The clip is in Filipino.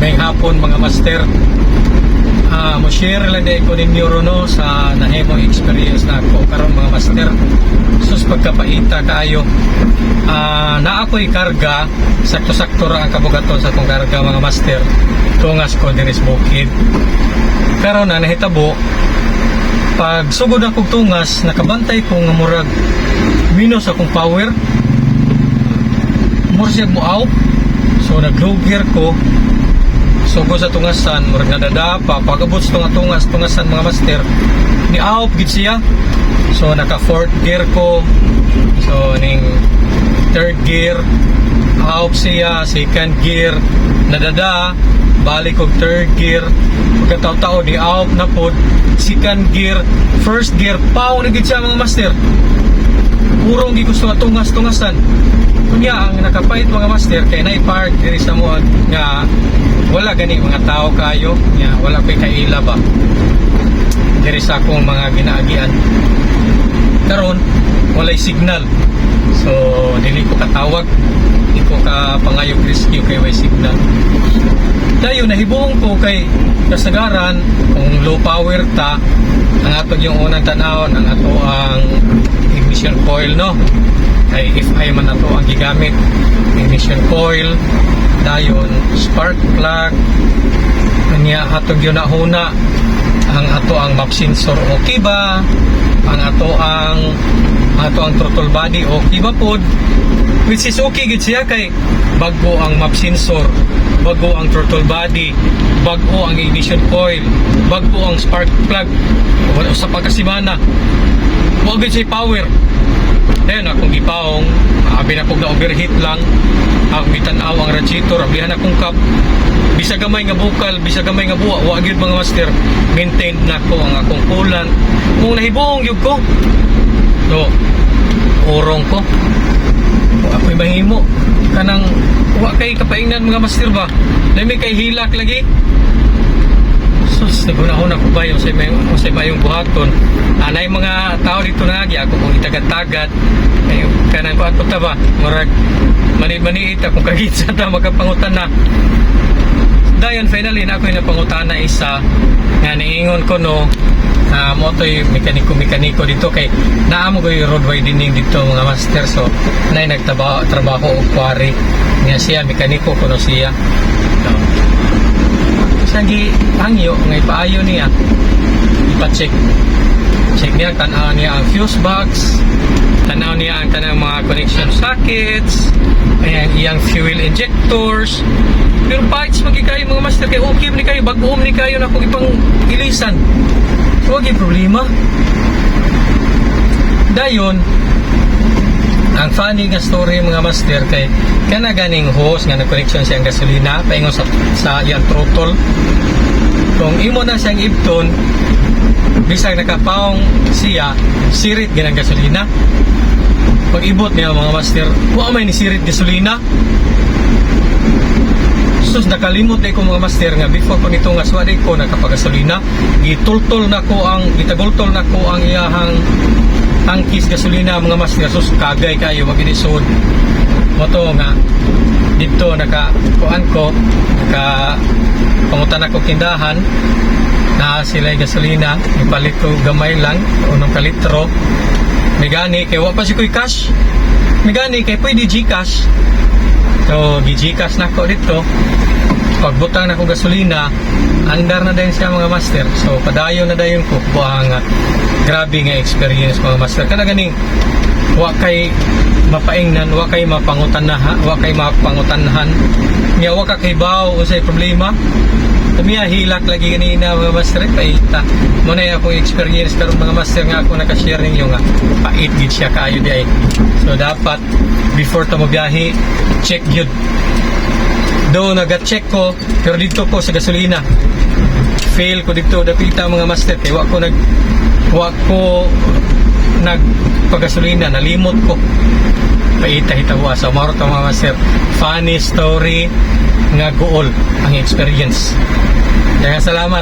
may hapon mga master. Mo share lang din ko ninyo no sa nahimong experience na ako karon mga master. Sus pagkapaita kayo. Na ako'y karga, sakto-sakto ra ang kabugaton sa akong karga mga master. Tungas ko diri sa bukid. Pero na nahitabo pag sugod akong tungas, nakabantay ko nga murag minus akong power. Mursiyag mo out. So nag-low gear ko. Sugod sa tungasan, murag nadadapa. Pagabot sa tungasan mga master, ni out gid siya. So naka fourth gear ko. So ning third gear, out siya. Second gear, nadada. Balik ko third gear. Pagkataw-taw ni out na pod. Second gear, first gear, paw na gid siya mga master. Purong gi gusto nga tungasan. Kunya ang nakapait mga master kay na-park diri sa mo nga wala gani mga tao kayo nya wala pay kaila ba diri sa akong mga ginaagian. Karon walay signal. So dili ko katawag, di ko ka pangayog rescue kay way signal. Dayo nahibong ko kay kasagaran kung low power ta ang atong yung unang tanawon ang ato ang ignition coil no. Kay if ay man ato ang gigamit ignition coil, dayon spark plug kanya atong yun huna ang ato ang map sensor okay ba, ang ato ang throttle body okay ba pod, which is okay gid siya kay bago ang map sensor, bago ang throttle body, bago ang ignition coil, bago ang spark plug wala sa pagkasimana mo gid siya power. Ayun akong gipaong, abi na kong na-overheat lang. Akong gitanaw ang radiator, abihan akong kap. Bisa gamay nga bukal, bisa gamay nga buwa. Wag yun mga master, maintained na ko ang akong coolant. Kung nahibong yun ko, so, urong ko. Kung ako'y mahimo, kanang, wag kay kapaingnan mga master ba? Dahil kay hilak lagi. Sus, naguna-una ko ba yung sa mayong buhaton. Anay mga tao dito na agi, ako kung itagad-tagad. Kanang ko ako ba? Murag, mani-maniit akong kagitsa na magkapangutan na. Dayon, finally, na ako yung napangutan na isa. Nga niingon ko no, mo to'y mekaniko dito kay naamo ko yung road widening dito mga master. So, nay nagtrabaho o quarry. Nga siya, mekaniko ko no siya. So, sagi hangyo ngay paayo niya ipa-check niya, tanaw niya ang fuse box, tanaw niya ang kanang mga connection sockets, ayan iyang fuel injectors, pero parts magikayo mga master kay okay ni kayo, bagoom ni kayo na kung ipang ilisan, huwag yung problema. Dayon ang funny nga story mga master kay kana ganing hose nga nag-connection siyang gasolina paingon sa iyang throttle. Kung imo na siyang ibton bisag nakapaong siya sirit ganang gasolina. Pag ibot niya mga master, wa may ni sirit gasolina. Sus nakalimot ko mga master nga before ko nito nga swadi ko nakapagasolina, gitultol na ko ang gitagultol na ko ang iyahang tangkis gasolina mga master. Sus kagay kayo maginisod mo to nga dito nakakuan ko pangutan ako tindahan na sila gasolina ipalit ko gamay lang unong kalitro megani kay wa pa si ko'y cash megani kay pwede Gcash. So Gcash na ko dito pagbutang na ko gasolina andar na din siya mga master. So padayon na dayon ko buang grabe nga experience mga master. Kana ganing wa kay mapaingnan, wa kay mapangutanhan, nya wa ka kay baw usay problema. Kumiya hilak lagi ganina mga master paita. Mo na ako experience karon mga master nga ako naka-share ninyo nga pait gid siya kaayo di ay. So dapat before ta mo biyahe check gyud. Do naga-check ko pero dito ko sa gasolina. Fail ko dito dapita mga master kay wa ko nagpagasolina, nalimot ko paita-hitawa sa marot mga master. Funny story nga goal ang experience. Kaya salamat.